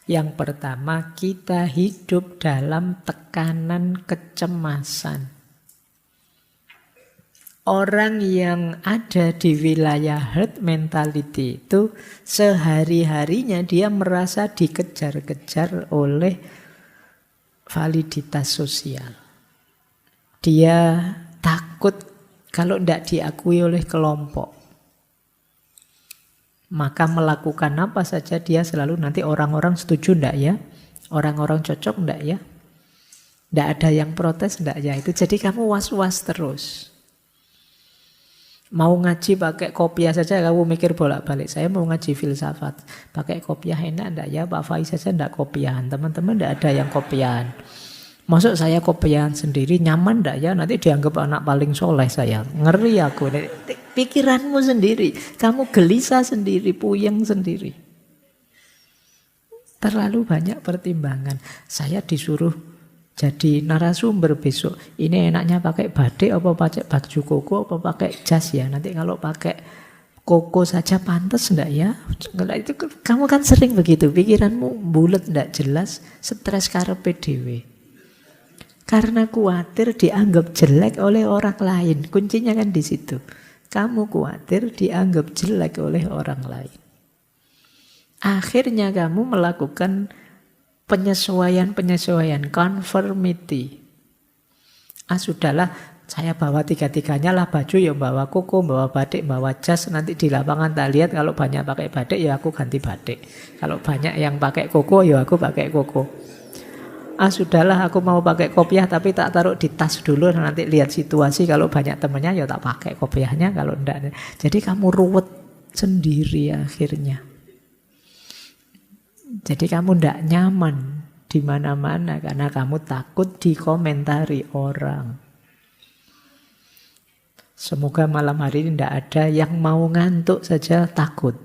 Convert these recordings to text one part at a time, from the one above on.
Yang pertama, kita hidup dalam tekanan kecemasan. Orang yang ada di wilayah herd mentality itu sehari-harinya dia merasa dikejar-kejar oleh validitas sosial. Dia takut kalau tidak diakui oleh kelompok. Maka melakukan apa saja dia selalu nanti orang-orang setuju enggak ya? Orang-orang cocok enggak ya? Enggak ada yang protes enggak ya? Itu jadi kamu was-was terus. Mau ngaji pakai kopiah saja kamu mikir bolak-balik. Saya mau ngaji filsafat. Pakai kopiah enak enggak ya? Pak Faiz saja enggak kopiahan. Teman-teman enggak ada yang kopiahan. Masuk saya kopiahan sendiri nyaman enggak ya? Nanti dianggap anak paling soleh saya. Ngeri aku. Pikiranmu sendiri, kamu gelisah sendiri, puyeng sendiri. Terlalu banyak pertimbangan. Saya disuruh jadi narasumber besok. Ini enaknya pakai batik apa pakai baju koko apa pakai jas ya. Nanti kalau pakai koko saja pantas enggak ya? Itu kamu kan sering begitu. Pikiranmu bulat enggak jelas, stres karepe dhewe. Karena khawatir dianggap jelek oleh orang lain. Kuncinya kan di situ. Kamu khawatir dianggap jelek oleh orang lain. Akhirnya kamu melakukan penyesuaian, conformity. Sudahlah, saya bawa tiga-tiganya lah baju, ya bawa koko, bawa batik, bawa jas. Nanti di lapangan tak lihat kalau banyak pakai batik, ya aku ganti batik. Kalau banyak yang pakai koko, ya aku pakai koko. Sudahlah aku mau pakai kopiah tapi tak taruh di tas dulu, nanti lihat situasi kalau banyak temennya ya tak pakai kopiahnya, kalau enggak. Jadi kamu ruwet sendiri akhirnya. Jadi kamu enggak nyaman di mana-mana karena kamu takut dikomentari orang. Semoga malam hari ini enggak ada yang mau ngantuk saja takut.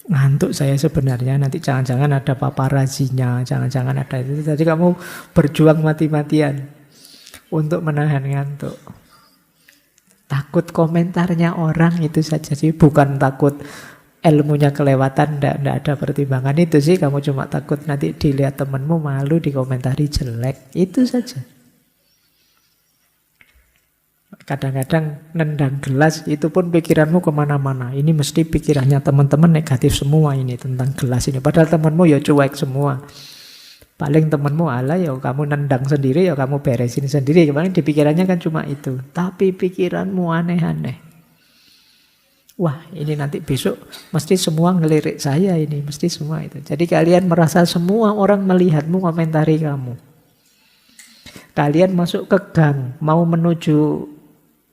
Ngantuk saya sebenarnya, nanti jangan-jangan ada paparazinya, jangan-jangan ada itu. Jadi kamu berjuang mati-matian untuk menahan ngantuk. Takut komentarnya orang itu saja sih, bukan takut ilmunya kelewatan, enggak ada pertimbangan itu sih. Kamu cuma takut nanti dilihat temanmu malu, dikomentari jelek, itu saja. Kadang-kadang nendang gelas itu pun pikiranmu kemana-mana. Ini mesti pikirannya teman-teman negatif semua ini tentang gelas ini. Padahal temanmu ya cuek semua. Paling temanmu ala ya kamu nendang sendiri, ya kamu beresin sendiri. Paling di pikirannya kan cuma itu. Tapi pikiranmu aneh-aneh. Wah, ini nanti besok mesti semua ngelirik saya ini. Mesti semua itu. Jadi kalian merasa semua orang melihatmu, komentari kamu. Kalian masuk ke gang, mau menuju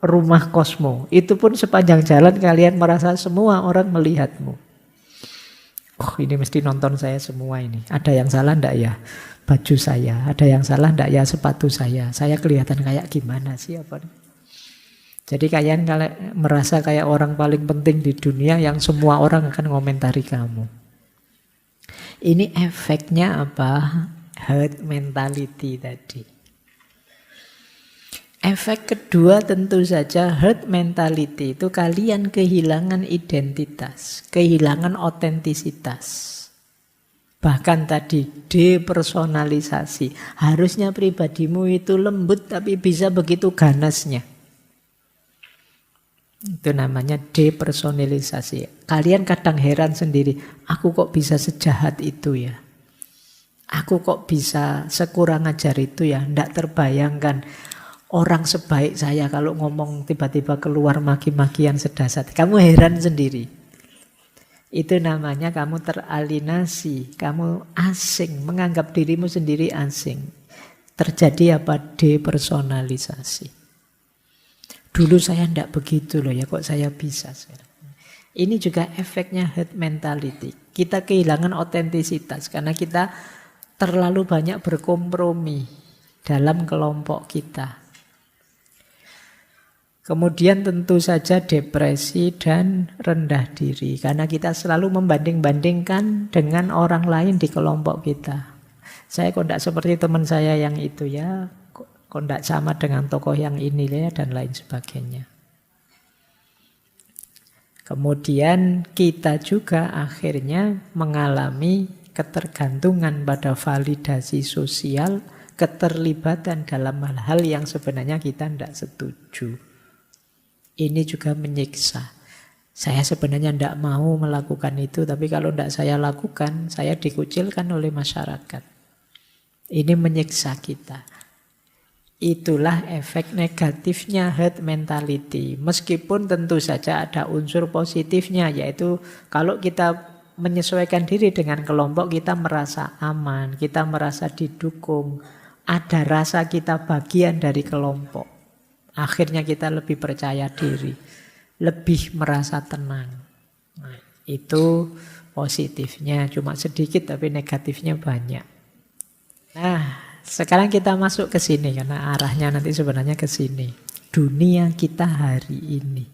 rumah kosmo, itu pun sepanjang jalan kalian merasa semua orang melihatmu. Oh, ini mesti nonton saya semua ini. Ada yang salah enggak ya baju saya? Ada yang salah enggak ya sepatu saya? Saya kelihatan kayak gimana sih apa? Jadi kalian merasa kayak orang paling penting di dunia yang semua orang akan ngomentari kamu. Ini efeknya apa? Herd mentality tadi. Efek kedua tentu saja herd mentality itu kalian kehilangan identitas, kehilangan otentisitas. Bahkan tadi depersonalisasi. Harusnya pribadimu itu lembut tapi bisa begitu ganasnya. Itu namanya depersonalisasi. Kalian kadang heran sendiri, aku kok bisa sejahat itu ya? Aku kok bisa sekurang ajar itu ya? Tidak terbayangkan. Orang sebaik saya kalau ngomong tiba-tiba keluar maki-makian sedasat. Kamu heran sendiri. Itu namanya kamu teralinasi. Kamu asing. Menganggap dirimu sendiri asing. Terjadi apa? Depersonalisasi. Dulu saya tidak begitu loh ya. Kok saya bisa sekarang? Ini juga efeknya herd mentality. Kita kehilangan otentisitas. Karena kita terlalu banyak berkompromi dalam kelompok kita. Kemudian tentu saja depresi dan rendah diri. Karena kita selalu membanding-bandingkan dengan orang lain di kelompok kita. Saya kok tidak seperti teman saya yang itu ya. Kok tidak sama dengan tokoh yang ini ya, dan lain sebagainya. Kemudian kita juga akhirnya mengalami ketergantungan pada validasi sosial, keterlibatan dalam hal-hal yang sebenarnya kita tidak setuju. Ini juga menyiksa. Saya sebenarnya tidak mau melakukan itu, tapi kalau tidak saya lakukan, saya dikucilkan oleh masyarakat. Ini menyiksa kita. Itulah efek negatifnya herd mentality. Meskipun tentu saja ada unsur positifnya, yaitu kalau kita menyesuaikan diri dengan kelompok, kita merasa aman, kita merasa didukung, ada rasa kita bagian dari kelompok. Akhirnya kita lebih percaya diri, lebih merasa tenang. Nah, itu positifnya, cuma sedikit tapi negatifnya banyak. Nah, sekarang kita masuk ke sini karena arahnya nanti sebenarnya ke sini. Dunia kita hari ini.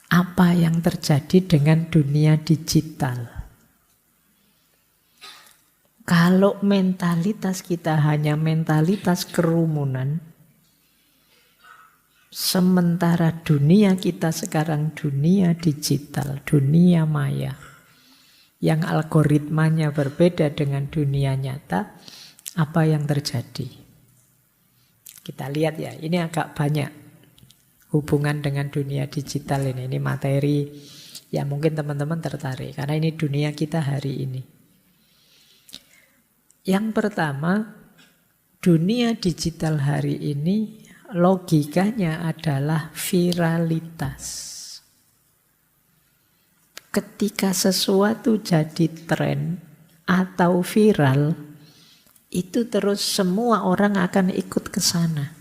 Apa yang terjadi dengan dunia digital? Kalau mentalitas kita hanya mentalitas kerumunan, sementara dunia kita sekarang dunia digital, dunia maya, yang algoritmanya berbeda dengan dunia nyata, apa yang terjadi? Kita lihat ya, ini agak banyak hubungan dengan dunia digital ini. Ini materi yang mungkin teman-teman tertarik, karena ini dunia kita hari ini. Yang pertama, dunia digital hari ini logikanya adalah viralitas. Ketika sesuatu jadi tren atau viral, itu terus semua orang akan ikut ke sana.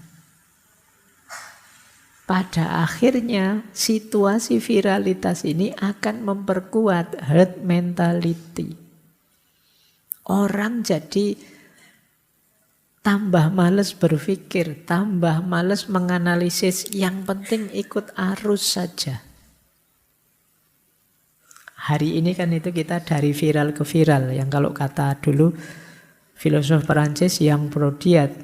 Pada akhirnya situasi viralitas ini akan memperkuat herd mentality. Orang jadi tambah males berpikir, tambah males menganalisis, yang penting ikut arus saja. Hari ini kan itu kita dari viral ke viral, yang kalau kata dulu filosof Perancis yang Prodiat,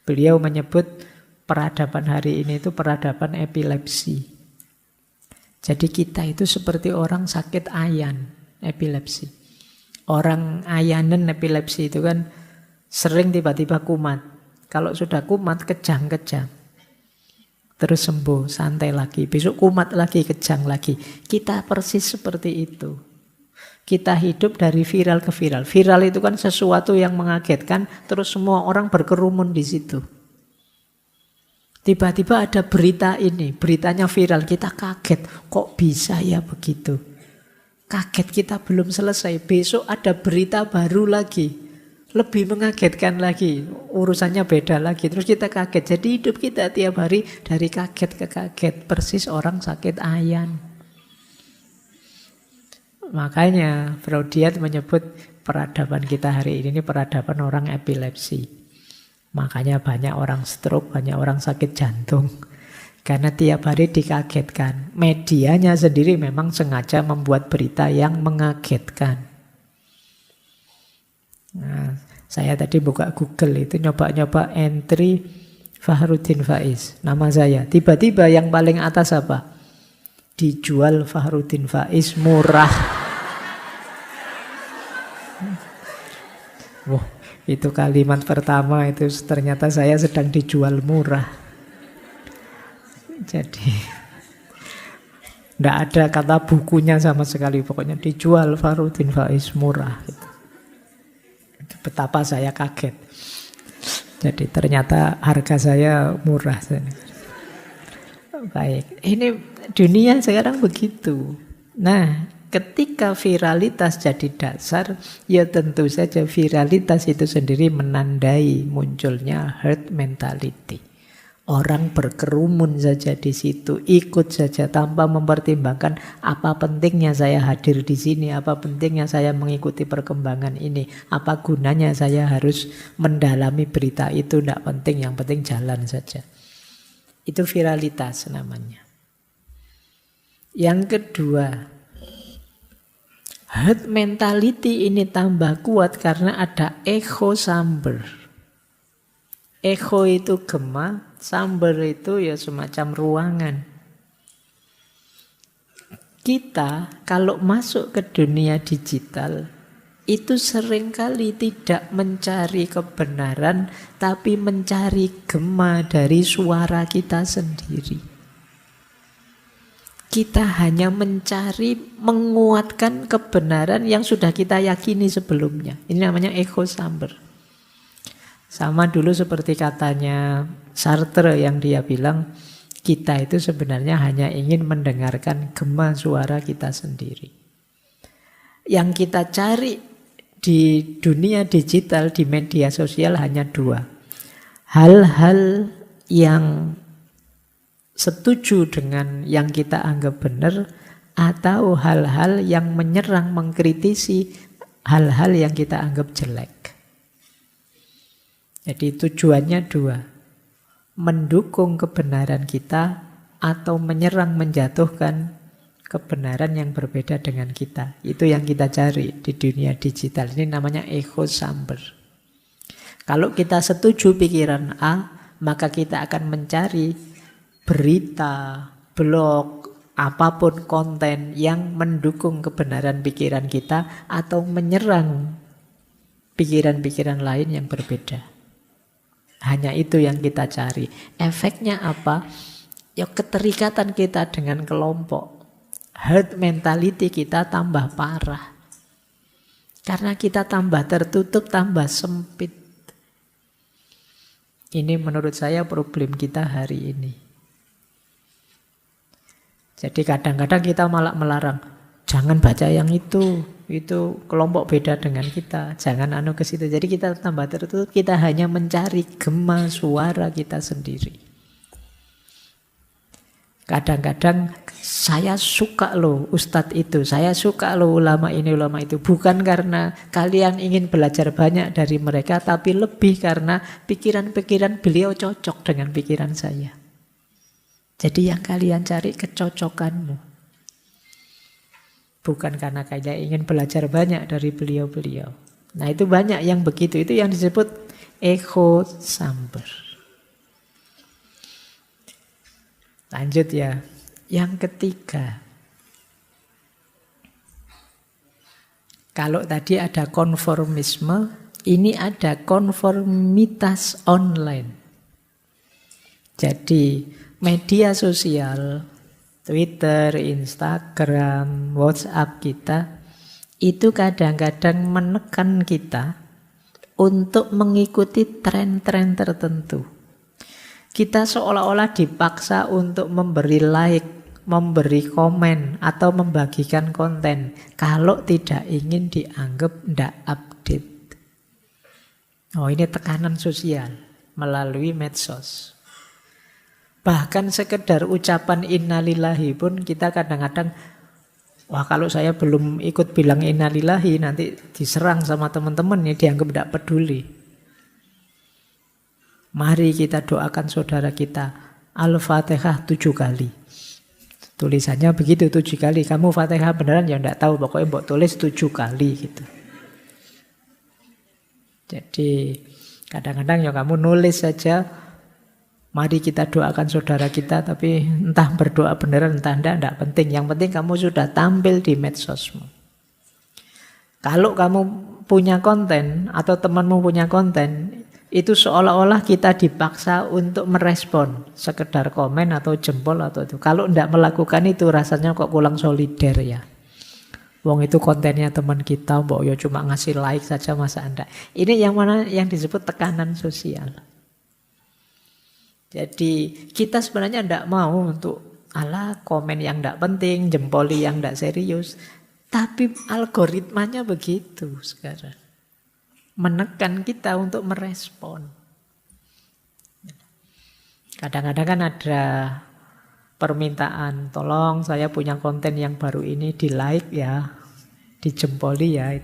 beliau menyebut peradaban hari ini itu peradaban epilepsi. Jadi kita itu seperti orang sakit ayan, epilepsi. Orang ayanen epilepsi itu kan sering tiba-tiba kumat. Kalau sudah kumat, kejang-kejang. Terus sembuh, santai lagi. Besok kumat lagi, kejang lagi. Kita persis seperti itu. Kita hidup dari viral ke viral. Viral itu kan sesuatu yang mengagetkan, terus semua orang berkerumun di situ. Tiba-tiba ada berita ini, beritanya viral, kita kaget. Kok bisa ya begitu? Kaget, kita belum selesai. Besok ada berita baru lagi, lebih mengagetkan lagi. Urusannya beda lagi, terus kita kaget. Jadi hidup kita tiap hari dari kaget ke kaget. Persis orang sakit ayan. Makanya Prodiat menyebut peradaban kita hari ini peradaban orang epilepsi. Makanya banyak orang stroke, banyak orang sakit jantung. Karena tiap hari dikagetkan. Medianya sendiri memang sengaja membuat berita yang mengagetkan. Nah, saya tadi buka Google itu nyoba-nyoba entry Fakhruddin Faiz. Nama saya. Tiba-tiba yang paling atas apa? Dijual Fakhruddin Faiz murah. Wah, itu kalimat pertama itu ternyata saya sedang dijual murah. Jadi tidak ada kata bukunya sama sekali. Pokoknya dijual Fakhruddin Faiz murah. Betapa saya kaget. Jadi ternyata harga saya murah. Baik, ini dunia sekarang begitu. Nah, ketika viralitas jadi dasar, ya tentu saja viralitas itu sendiri menandai munculnya herd mentality. Orang berkerumun saja di situ, ikut saja tanpa mempertimbangkan apa pentingnya saya hadir di sini, apa pentingnya saya mengikuti perkembangan ini, apa gunanya saya harus mendalami berita itu, tidak penting, yang penting jalan saja. Itu viralitas namanya. Yang kedua, herd mentality ini tambah kuat karena ada echo chamber. Echo itu gema, chamber itu ya semacam ruangan. Kita kalau masuk ke dunia digital itu seringkali tidak mencari kebenaran, tapi mencari gema dari suara kita sendiri. Kita hanya mencari menguatkan kebenaran yang sudah kita yakini sebelumnya. Ini namanya echo chamber. Sama dulu seperti katanya Sartre yang dia bilang, kita itu sebenarnya hanya ingin mendengarkan gema suara kita sendiri. Yang kita cari di dunia digital, di media sosial hanya dua. Hal-hal yang setuju dengan yang kita anggap benar, atau hal-hal yang menyerang, mengkritisi hal-hal yang kita anggap jelek. Jadi tujuannya dua. Mendukung kebenaran kita atau menyerang, menjatuhkan kebenaran yang berbeda dengan kita. Itu yang kita cari di dunia digital. Ini namanya echo chamber. Kalau kita setuju pikiran A, maka kita akan mencari berita, blog, apapun konten yang mendukung kebenaran pikiran kita atau menyerang pikiran-pikiran lain yang berbeda. Hanya itu yang kita cari. Efeknya apa? Ya keterikatan kita dengan kelompok. Herd mentality kita tambah parah. Karena kita tambah tertutup, tambah sempit. Ini menurut saya problem kita hari ini. Jadi kadang-kadang kita malah melarang, jangan baca yang itu kelompok beda dengan kita, jangan ke situ. Jadi kita tambah tertutup, kita hanya mencari gema suara kita sendiri. Kadang-kadang saya suka loh ustadz itu, saya suka loh ulama ini, ulama itu. Bukan karena kalian ingin belajar banyak dari mereka, tapi lebih karena pikiran-pikiran beliau cocok dengan pikiran saya. Jadi yang kalian cari kecocokanmu. Bukan karena kalian ingin belajar banyak dari beliau-beliau. Nah itu banyak yang begitu. Itu yang disebut echo chamber. Lanjut ya. Yang ketiga. Kalau tadi ada konformisme, ini ada konformitas online. Jadi media sosial, Twitter, Instagram, WhatsApp kita itu kadang-kadang menekan kita untuk mengikuti tren-tren tertentu. Kita seolah-olah dipaksa untuk memberi like, memberi komen, atau membagikan konten kalau tidak ingin dianggap tidak update. Oh, ini tekanan sosial melalui medsos. Bahkan sekedar ucapan innalillahi pun kita kadang-kadang, wah kalau saya belum ikut bilang innalillahi nanti diserang sama teman-teman, ya dianggap tidak peduli. Mari kita doakan saudara kita Al-Fatihah 7 kali. Tulisannya begitu 7 kali. Kamu Fatihah beneran ya tidak tahu, pokoknya mbok tulis 7 kali gitu. Jadi kadang-kadang ya kamu nulis saja, mari kita doakan saudara kita, tapi entah berdoa beneran entah tidak penting. Yang penting kamu sudah tampil di medsosmu. Kalau kamu punya konten atau temanmu punya konten, itu seolah-olah kita dipaksa untuk merespon, sekedar komen atau jempol atau itu. Kalau tidak melakukan itu rasanya kok kurang solider ya. Wong itu kontennya teman kita, mbok yo cuma ngasih like saja masa Anda. Ini yang mana yang disebut tekanan sosial. Jadi kita sebenarnya tidak mau untuk komen yang tidak penting, jempoli yang tidak serius. Tapi algoritmanya begitu sekarang. Menekan kita untuk merespon. Kadang-kadang kan ada permintaan, tolong saya punya konten yang baru ini di like ya, dijempoli ya.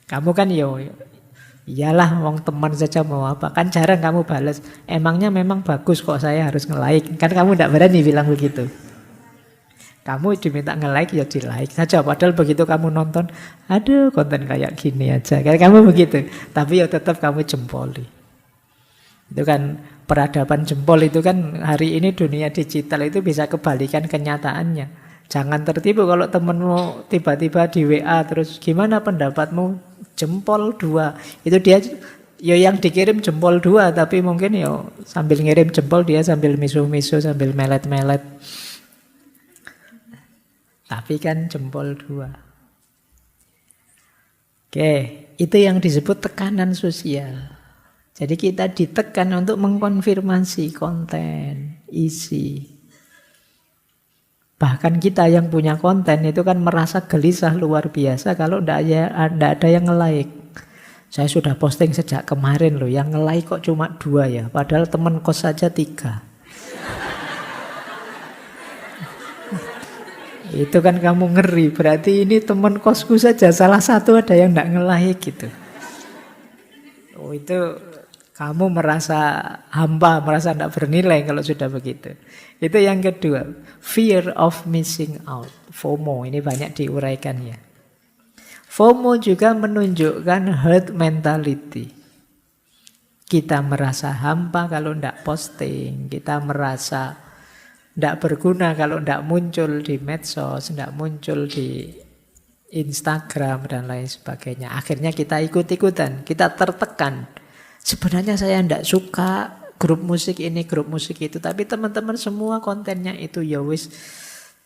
Kamu kan iyalah, wong teman saja mau apa? Kan jarang kamu balas. Emangnya memang bagus kok saya harus nge-like? Kan kamu tidak berani bilang begitu. Kamu diminta nge-like ya di-like saja. Padahal begitu kamu nonton, aduh konten kayak gini aja. Kayak kamu begitu. Tapi ya tetap kamu jempoli. Itu kan peradaban jempol itu kan hari ini dunia digital itu bisa kebalikan kenyataannya. Jangan tertipu kalau temenmu tiba-tiba di WA terus gimana pendapatmu jempol 2. Itu dia ya yang dikirim jempol 2 tapi mungkin ya sambil ngirim jempol dia sambil misu-misu sambil melet-melet. Tapi kan jempol 2. Oke, itu yang disebut tekanan sosial. Jadi kita ditekan untuk mengkonfirmasi konten, isi. Bahkan kita yang punya konten itu kan merasa gelisah luar biasa kalau tidak ada yang nge-like. Saya sudah posting sejak kemarin loh, yang nge-like kok cuma 2 ya, padahal teman kos saja 3. Itu kan kamu ngeri, berarti ini teman kosku saja salah satu ada yang tidak nge-like gitu. Oh itu kamu merasa hampa, merasa tidak bernilai kalau sudah begitu. Itu yang kedua, fear of missing out, FOMO. Ini banyak diuraikan ya. FOMO juga menunjukkan herd mentality. Kita merasa hampa kalau tidak posting, kita merasa tidak berguna kalau tidak muncul di medsos, tidak muncul di Instagram dan lain sebagainya. Akhirnya kita ikut-ikutan, kita tertekan. Sebenarnya saya tidak suka grup musik ini, grup musik itu. Tapi teman-teman semua kontennya itu ya wis.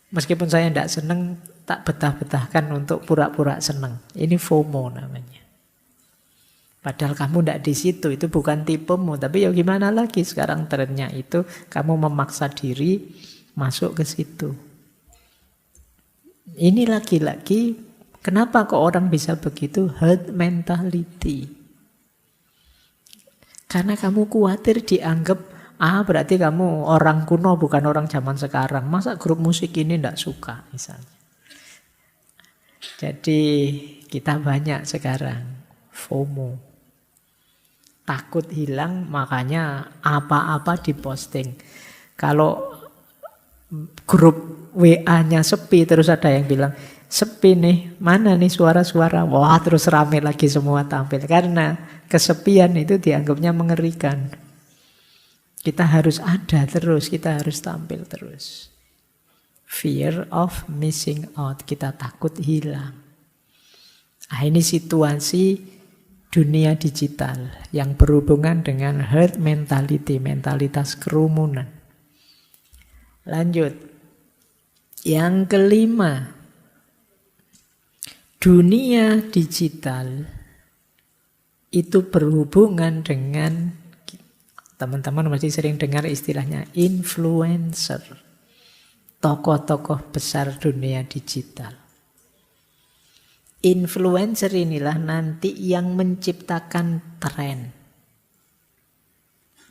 Meskipun saya tidak senang, tak betah-betahkan untuk pura-pura senang. Ini FOMO namanya. Padahal kamu tidak di situ, itu bukan tipemu. Tapi ya gimana lagi sekarang trennya itu. Kamu memaksa diri masuk ke situ. Ini lagi-lagi, kenapa kok orang bisa begitu? Herd mentality. Karena kamu khawatir dianggap, berarti kamu orang kuno bukan orang zaman sekarang. Masa grup musik ini tidak suka misalnya. Jadi kita banyak sekarang FOMO. Takut hilang makanya apa-apa diposting. Kalau grup WA-nya sepi terus ada yang bilang, sepi nih, mana nih suara-suara? Wah terus rame lagi semua tampil. Karena kesepian itu dianggapnya mengerikan. Kita harus ada terus, kita harus tampil terus. Fear of missing out, kita takut hilang. Nah, ini situasi dunia digital yang berhubungan dengan herd mentality, mentalitas kerumunan. Lanjut. Yang kelima, dunia digital itu berhubungan dengan, teman-teman masih sering dengar istilahnya influencer. Tokoh-tokoh besar dunia digital. Influencer inilah nanti yang menciptakan tren.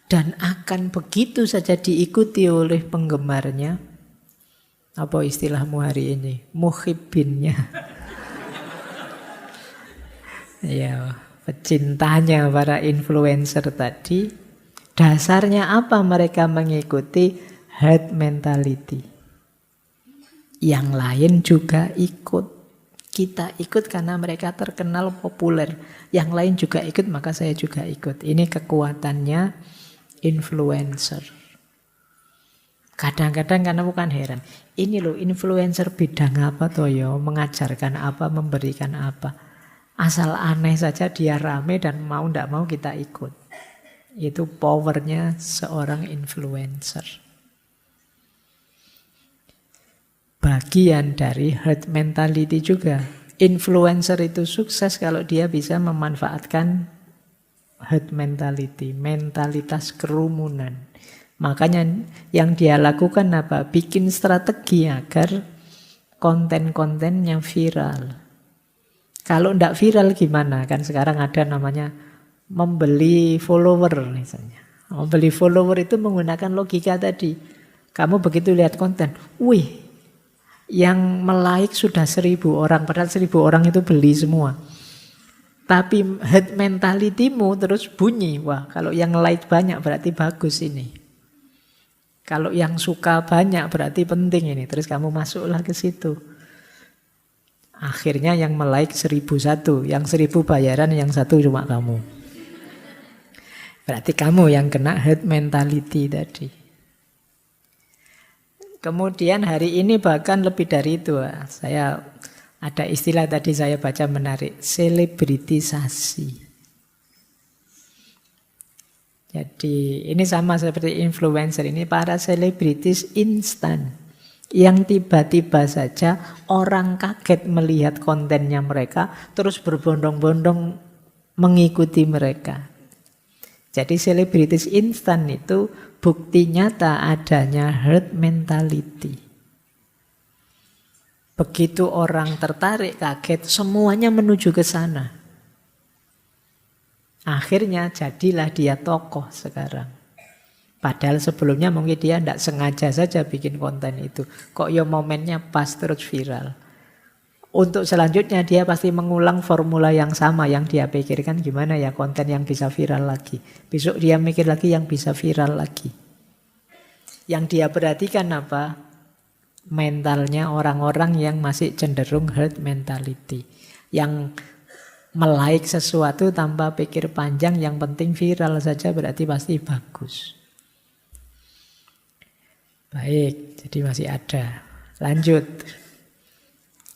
Dan akan begitu saja diikuti oleh penggemarnya. Apa istilahmu hari ini? Muhibbinnya. Ya, pecintanya para influencer tadi. Dasarnya apa mereka mengikuti? Herd mentality. Yang lain juga ikut. Kita ikut karena mereka terkenal populer. Yang lain juga ikut, maka saya juga ikut. Ini kekuatannya influencer. Kadang-kadang karena bukan heran. Ini loh influencer bidang apa toh ya, mengajarkan apa, memberikan apa. Asal aneh saja dia rame dan mau tidak mau kita ikut. Itu powernya seorang influencer. Bagian dari herd mentality juga. Influencer itu sukses kalau dia bisa memanfaatkan herd mentality, mentalitas kerumunan. Makanya yang dia lakukan apa? Bikin strategi agar konten-kontennya viral. Kalau tidak viral gimana? Kan sekarang ada namanya membeli follower misalnya. Membeli follower itu menggunakan logika tadi. Kamu begitu lihat konten, wih, yang like sudah 1.000 orang, padahal 1.000 orang itu beli semua. Tapi herd mentality-mu terus bunyi, wah kalau yang like banyak berarti bagus ini. Kalau yang suka banyak berarti penting ini. Terus kamu masuklah ke situ. Akhirnya yang like 1.001, yang 1.000 bayaran, yang 1 cuma kamu. Berarti kamu yang kena herd mentality tadi. Kemudian hari ini bahkan lebih dari itu. Saya ada istilah tadi saya baca menarik, selebritisasi. Jadi ini sama seperti influencer, ini para selebritis instan yang tiba-tiba saja orang kaget melihat kontennya mereka, terus berbondong-bondong mengikuti mereka. Jadi selebritis instan itu bukti nyata adanya herd mentality. Begitu orang tertarik, kaget, semuanya menuju ke sana. Akhirnya jadilah dia tokoh sekarang. Padahal sebelumnya mungkin dia tidak sengaja saja bikin konten itu. Kok ya momennya pas terus viral. Untuk selanjutnya dia pasti mengulang formula yang sama yang dia pikirkan, gimana ya konten yang bisa viral lagi. Besok dia mikir lagi yang bisa viral lagi. Yang dia perhatikan apa? Mentalnya orang-orang yang masih cenderung herd mentality. Yang melike sesuatu tanpa pikir panjang, yang penting viral saja berarti pasti bagus. Baik, jadi masih ada. Lanjut.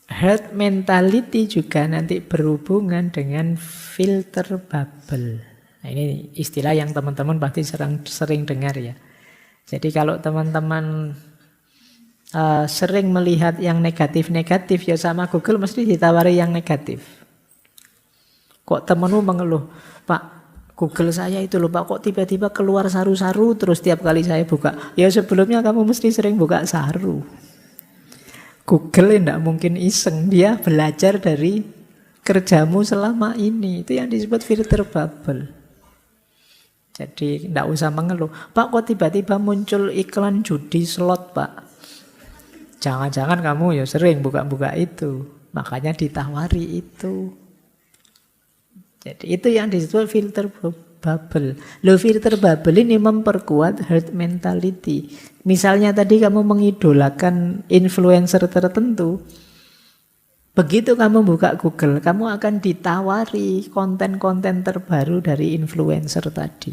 Herd mentality juga nanti berhubungan dengan filter bubble. Nah, ini istilah yang teman-teman pasti sering dengar ya. Jadi kalau teman-teman sering melihat yang negatif-negatif, ya sama Google mesti ditawari yang negatif. Kok temanmu mengeluh, Pak, Google saya itu loh Pak, kok tiba-tiba keluar saru-saru terus tiap kali saya buka. Ya sebelumnya kamu mesti sering buka saru. Google tidak mungkin iseng, dia belajar dari kerjamu selama ini. Itu yang disebut filter bubble. Jadi tidak usah mengeluh, Pak kok tiba-tiba muncul iklan judi slot Pak. Jangan-jangan kamu ya sering buka-buka itu, makanya ditawari itu. Jadi itu yang disebut filter bubble. Loh, filter bubble ini memperkuat herd mentality. Misalnya tadi kamu mengidolakan influencer tertentu. Begitu kamu buka Google, kamu akan ditawari konten-konten terbaru dari influencer tadi.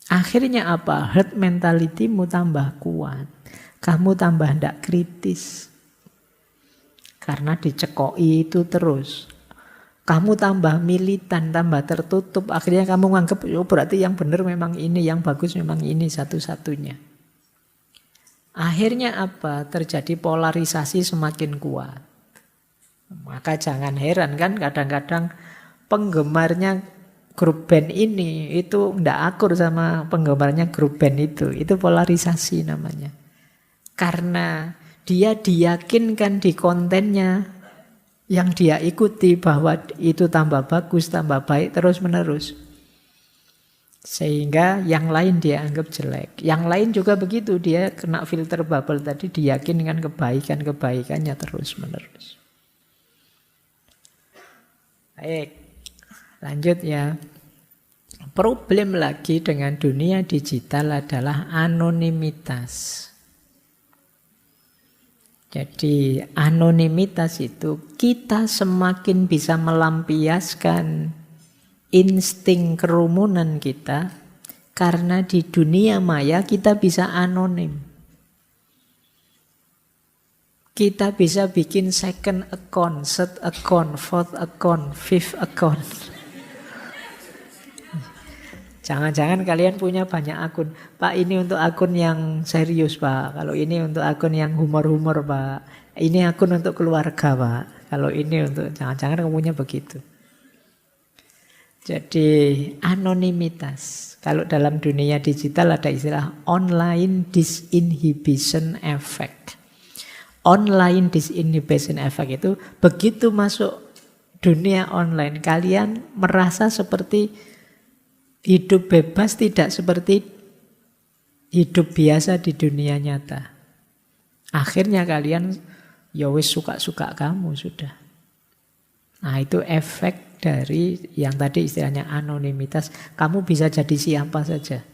Akhirnya apa? Herd mentality-mu tambah kuat. Kamu tambah tidak kritis. Karena dicekoi itu terus. Kamu tambah militan, tambah tertutup. Akhirnya kamu menganggap, oh berarti yang benar memang ini, yang bagus memang ini satu-satunya. Akhirnya apa? Terjadi polarisasi semakin kuat. Maka jangan heran kan kadang-kadang penggemarnya grup band ini itu tidak akur sama penggemarnya grup band itu. Itu polarisasi namanya. Karena dia diyakinkan di kontennya yang dia ikuti bahwa itu tambah bagus, tambah baik terus-menerus. Sehingga yang lain dia anggap jelek. Yang lain juga begitu, dia kena filter bubble tadi, diyakinkan kebaikan-kebaikannya terus-menerus. Baik, lanjut ya. Problem lagi dengan dunia digital adalah anonimitas. Jadi anonimitas itu kita semakin bisa melampiaskan insting kerumunan kita karena di dunia maya kita bisa anonim. Kita bisa bikin second account, third account, fourth account, fifth account. Jangan-jangan kalian punya banyak akun. Pak, ini untuk akun yang serius, Pak. Kalau ini untuk akun yang humor-humor, Pak. Ini akun untuk keluarga, Pak. Kalau ini untuk... Jangan-jangan kamu punya begitu. Jadi, anonimitas. Kalau dalam dunia digital ada istilah online disinhibition effect. Online disinhibition effect itu begitu masuk dunia online, kalian merasa seperti... hidup bebas tidak seperti hidup biasa di dunia nyata. Akhirnya kalian ya wis suka-suka kamu sudah. Nah itu efek dari yang tadi istilahnya anonimitas. Kamu bisa jadi siapa saja.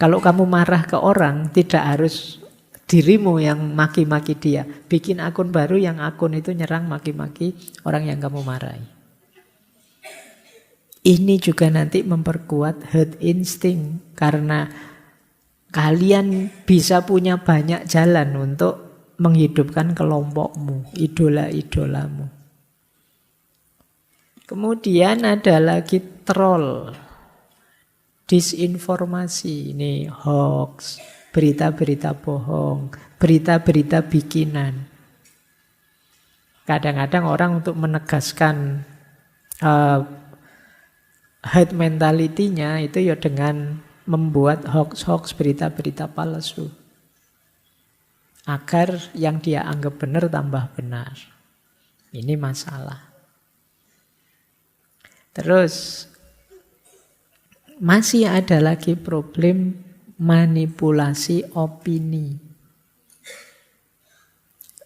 Kalau kamu marah ke orang, tidak harus dirimu yang maki-maki dia. Bikin akun baru yang akun itu nyerang maki-maki orang yang kamu marahi. Ini juga nanti memperkuat herd instinct karena Kalian bisa punya banyak jalan untuk menghidupkan kelompokmu, idola-idolamu. Kemudian ada lagi troll, disinformasi, ini hoax, berita-berita bohong, berita-berita bikinan. Kadang-kadang orang untuk menegaskan herd mentality-nya itu ya dengan membuat hoax-hoax, berita-berita palsu. Agar yang dia anggap benar tambah benar. Ini masalah. Terus masih ada lagi problem manipulasi opini.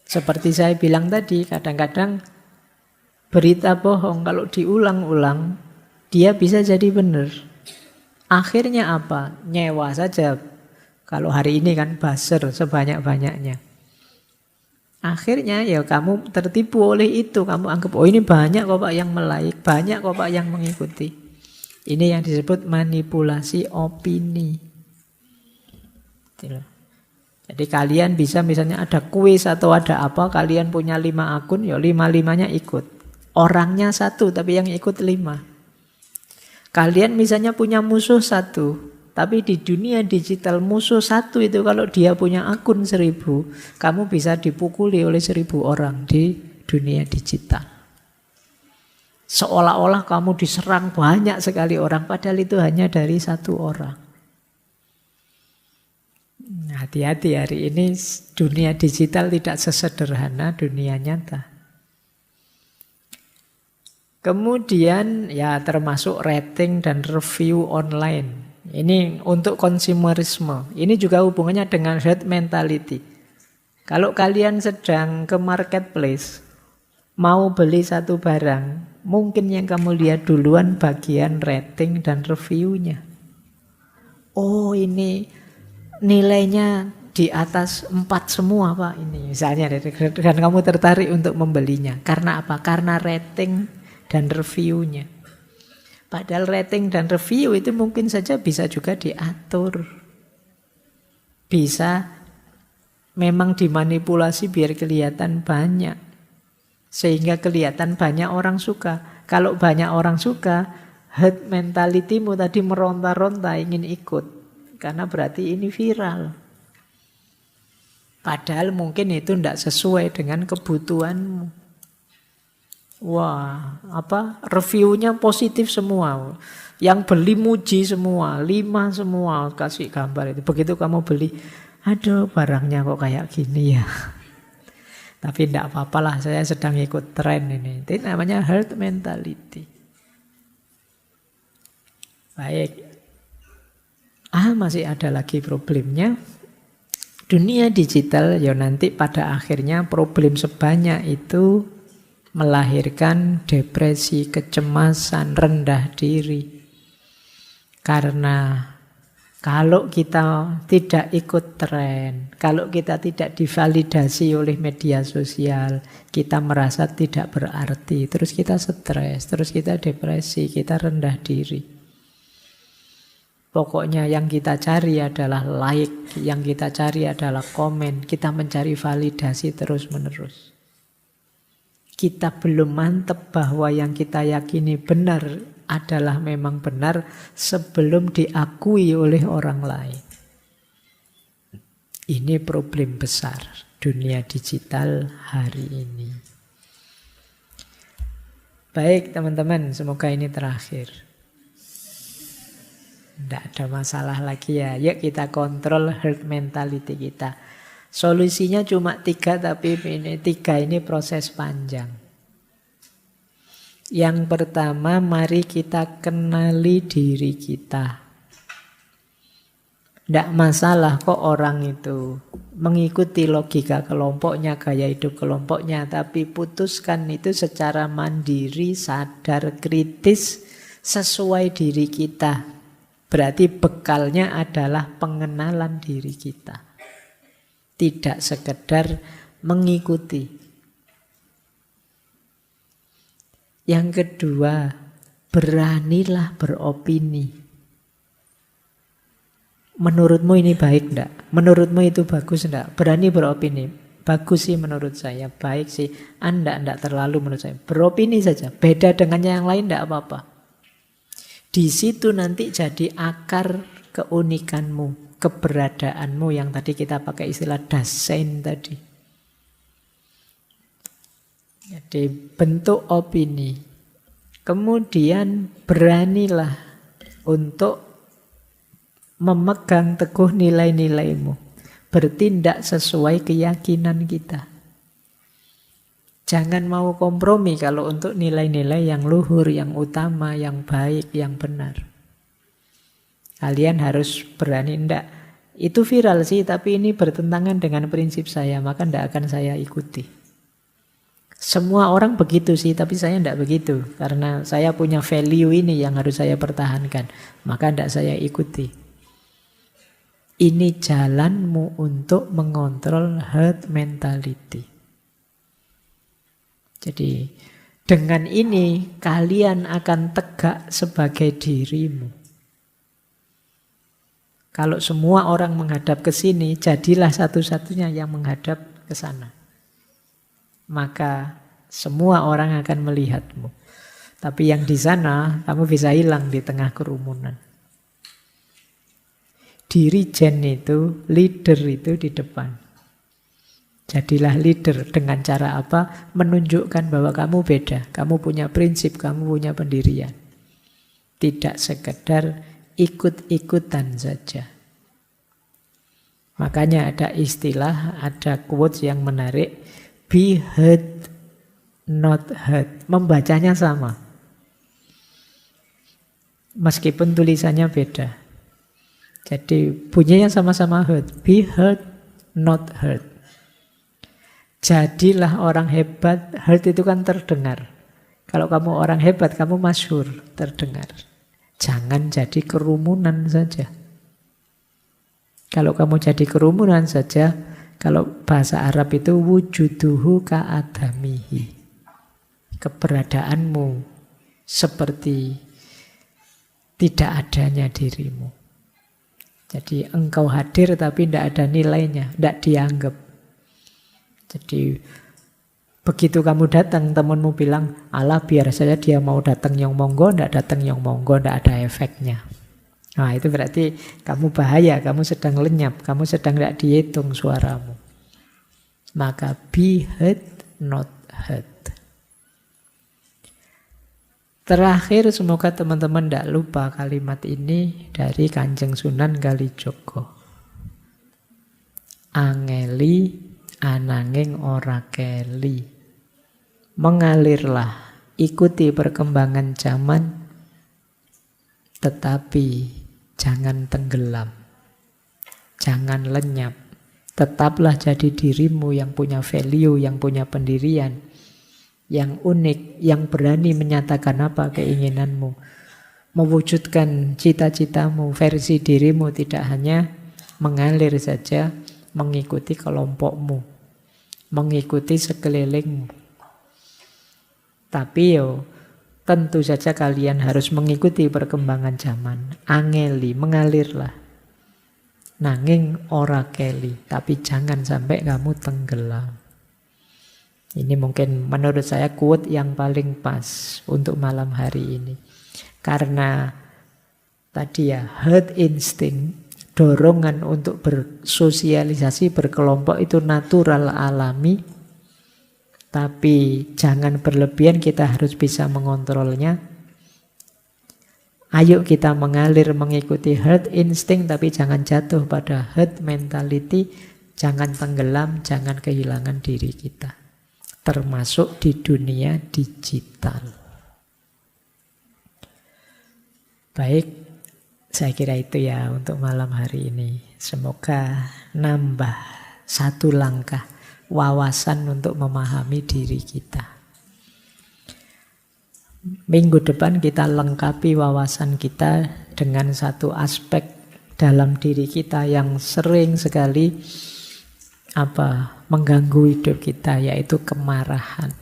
Seperti saya bilang tadi, kadang-kadang berita bohong kalau diulang-ulang, dia bisa jadi benar. Akhirnya apa? Nyewa saja. Kalau hari ini kan buzzer sebanyak-banyaknya. Akhirnya ya kamu tertipu oleh itu. Kamu anggap, oh ini banyak kok Pak yang like, banyak kok Pak yang mengikuti. Ini yang disebut manipulasi opini. Jadi kalian bisa misalnya ada kuis atau ada apa, kalian punya 5 akun, ya 5-5-nya ikut. Orangnya 1, tapi yang ikut 5. Kalian misalnya punya musuh 1, tapi di dunia digital musuh 1 itu kalau dia punya akun 1000, kamu bisa dipukuli oleh 1000 orang di dunia digital. Seolah-olah kamu diserang banyak sekali orang, padahal itu hanya dari 1 orang. Hati-hati, hari ini dunia digital tidak sesederhana dunia nyata. Kemudian ya termasuk rating dan review online. Ini untuk konsumerisme. Ini juga hubungannya dengan herd mentality. Kalau kalian sedang ke marketplace, mau beli satu barang, mungkin yang kamu lihat duluan bagian rating dan reviewnya. Oh ini nilainya di atas 4 semua Pak ini. Misalnya, dan kamu tertarik untuk membelinya. Karena apa? Karena rating dan reviewnya. Padahal rating dan review itu mungkin saja bisa juga diatur. Bisa memang dimanipulasi biar kelihatan banyak. Sehingga kelihatan banyak orang suka. Kalau banyak orang suka, herd mentality-mu tadi meronta-ronta ingin ikut. Karena berarti ini viral. Padahal mungkin itu tidak sesuai dengan kebutuhanmu. Wah, reviewnya positif semua. Yang beli muji semua, 5 semua kasih gambar itu. Begitu kamu beli, aduh barangnya kok kayak gini ya. Tapi tidak apa-apa lah, saya sedang ikut tren ini. Itu namanya herd mentality. Baik. Masih ada lagi problemnya. Dunia digital ya nanti pada akhirnya problem sebanyak itu melahirkan depresi, kecemasan, rendah diri. Karena kalau kita tidak ikut tren, kalau kita tidak divalidasi oleh media sosial, kita merasa tidak berarti, terus kita stres, terus kita depresi, kita rendah diri. Pokoknya yang kita cari adalah like, yang kita cari adalah komen, kita mencari validasi terus-menerus. Kita belum mantap bahwa yang kita yakini benar adalah memang benar sebelum diakui oleh orang lain. Ini problem besar dunia digital hari ini. Baik teman-teman, semoga ini terakhir. Tidak ada masalah lagi ya. Yuk kita kontrol herd mentality kita. Solusinya cuma 3, tapi ini 3 ini proses panjang. Yang pertama, mari kita kenali diri kita. Tidak masalah kok orang itu mengikuti logika kelompoknya, gaya hidup kelompoknya, tapi putuskan itu secara mandiri, sadar, kritis, sesuai diri kita. Berarti bekalnya adalah pengenalan diri kita. Tidak sekedar mengikuti. Yang kedua, beranilah beropini. menurutmu ini baik enggak? Menurutmu itu bagus enggak? Berani beropini. Bagus sih menurut saya, baik sih. Enggak terlalu menurut saya. Beropini saja. Beda dengannya yang lain enggak apa-apa. Di situ nanti jadi akar keunikanmu, keberadaanmu yang tadi kita pakai istilah Dasein tadi. Jadi bentuk opini. Kemudian beranilah untuk memegang teguh nilai-nilaimu. Bertindak sesuai keyakinan kita. Jangan mau kompromi kalau untuk nilai-nilai yang luhur, yang utama, yang baik, yang benar. Kalian harus berani, enggak. Itu viral sih, tapi ini bertentangan dengan prinsip saya, maka enggak akan saya ikuti. Semua orang begitu sih, tapi saya enggak begitu. Karena saya punya value ini yang harus saya pertahankan, maka enggak saya ikuti. Ini jalanmu untuk mengontrol herd mentality. Jadi dengan ini kalian akan tegak sebagai dirimu. Kalau semua orang menghadap ke sini, jadilah satu-satunya yang menghadap ke sana. Maka semua orang akan melihatmu. Tapi yang di sana, kamu bisa hilang di tengah kerumunan. Dirijen itu, leader itu di depan. Jadilah leader dengan cara apa? Menunjukkan bahwa kamu beda. Kamu punya prinsip, kamu punya pendirian. Tidak sekedar ikut-ikutan saja. Makanya ada istilah, ada quotes yang menarik. Be heard, not heard. Membacanya sama. Meskipun tulisannya beda. Jadi bunyinya sama-sama heard. Be heard, not heard. Jadilah orang hebat. Heard itu kan terdengar. Kalau kamu orang hebat, kamu masyhur, terdengar. Jangan jadi kerumunan saja. Kalau kamu jadi kerumunan saja, kalau bahasa Arab itu wujuduhu ka'adamihi. Keberadaanmu seperti tidak adanya dirimu. Jadi engkau hadir tapi tidak ada nilainya, tidak dianggap. Jadi begitu kamu datang, temanmu bilang, alah biar saja dia mau datang yang monggo, tidak datang yang monggo, tidak ada efeknya. Nah itu berarti kamu bahaya, kamu sedang lenyap, kamu sedang tidak dihitung suaramu. Maka be heard, not heard. Terakhir, semoga teman-teman tidak lupa kalimat ini dari Kanjeng Sunan Kalijogo. Angeli ananging ora keli. Mengalirlah, ikuti perkembangan zaman, tetapi jangan tenggelam. Jangan lenyap. Tetaplah jadi dirimu yang punya value, yang punya pendirian, yang unik, yang berani menyatakan apa keinginanmu, mewujudkan cita-citamu, versi dirimu, tidak hanya mengalir saja, mengikuti kelompokmu, mengikuti sekelilingmu. Tapi tentu saja kalian harus mengikuti perkembangan zaman. Angeli, mengalirlah. Nanging ora keli, tapi jangan sampai kamu tenggelam. Ini mungkin menurut saya quote yang paling pas untuk malam hari ini. Karena tadi ya, herd instinct, dorongan untuk bersosialisasi, berkelompok itu natural, alami. Tapi jangan berlebihan, kita harus bisa mengontrolnya. Ayo kita mengalir mengikuti herd instinct, tapi jangan jatuh pada herd mentality. Jangan tenggelam, jangan kehilangan diri kita. Termasuk di dunia digital. Baik, saya kira itu ya untuk malam hari ini. Semoga nambah satu langkah wawasan untuk memahami diri kita. Minggu depan kita lengkapi wawasan kita dengan satu aspek dalam diri kita yang sering sekali mengganggu hidup kita, yaitu kemarahan.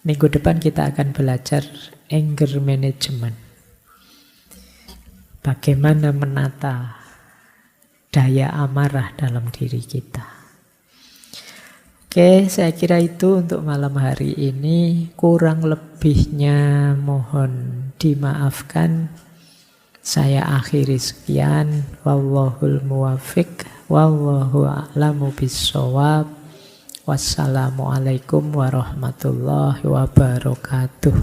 Minggu depan kita akan belajar anger management. Bagaimana menata daya amarah dalam diri kita. Oke, saya kira itu untuk malam hari ini. Kurang lebihnya mohon dimaafkan. Saya akhiri sekian. Wallahul muwaffiq. Wallahu a'lamu bissawab. Wassalamualaikum warahmatullahi wabarakatuh.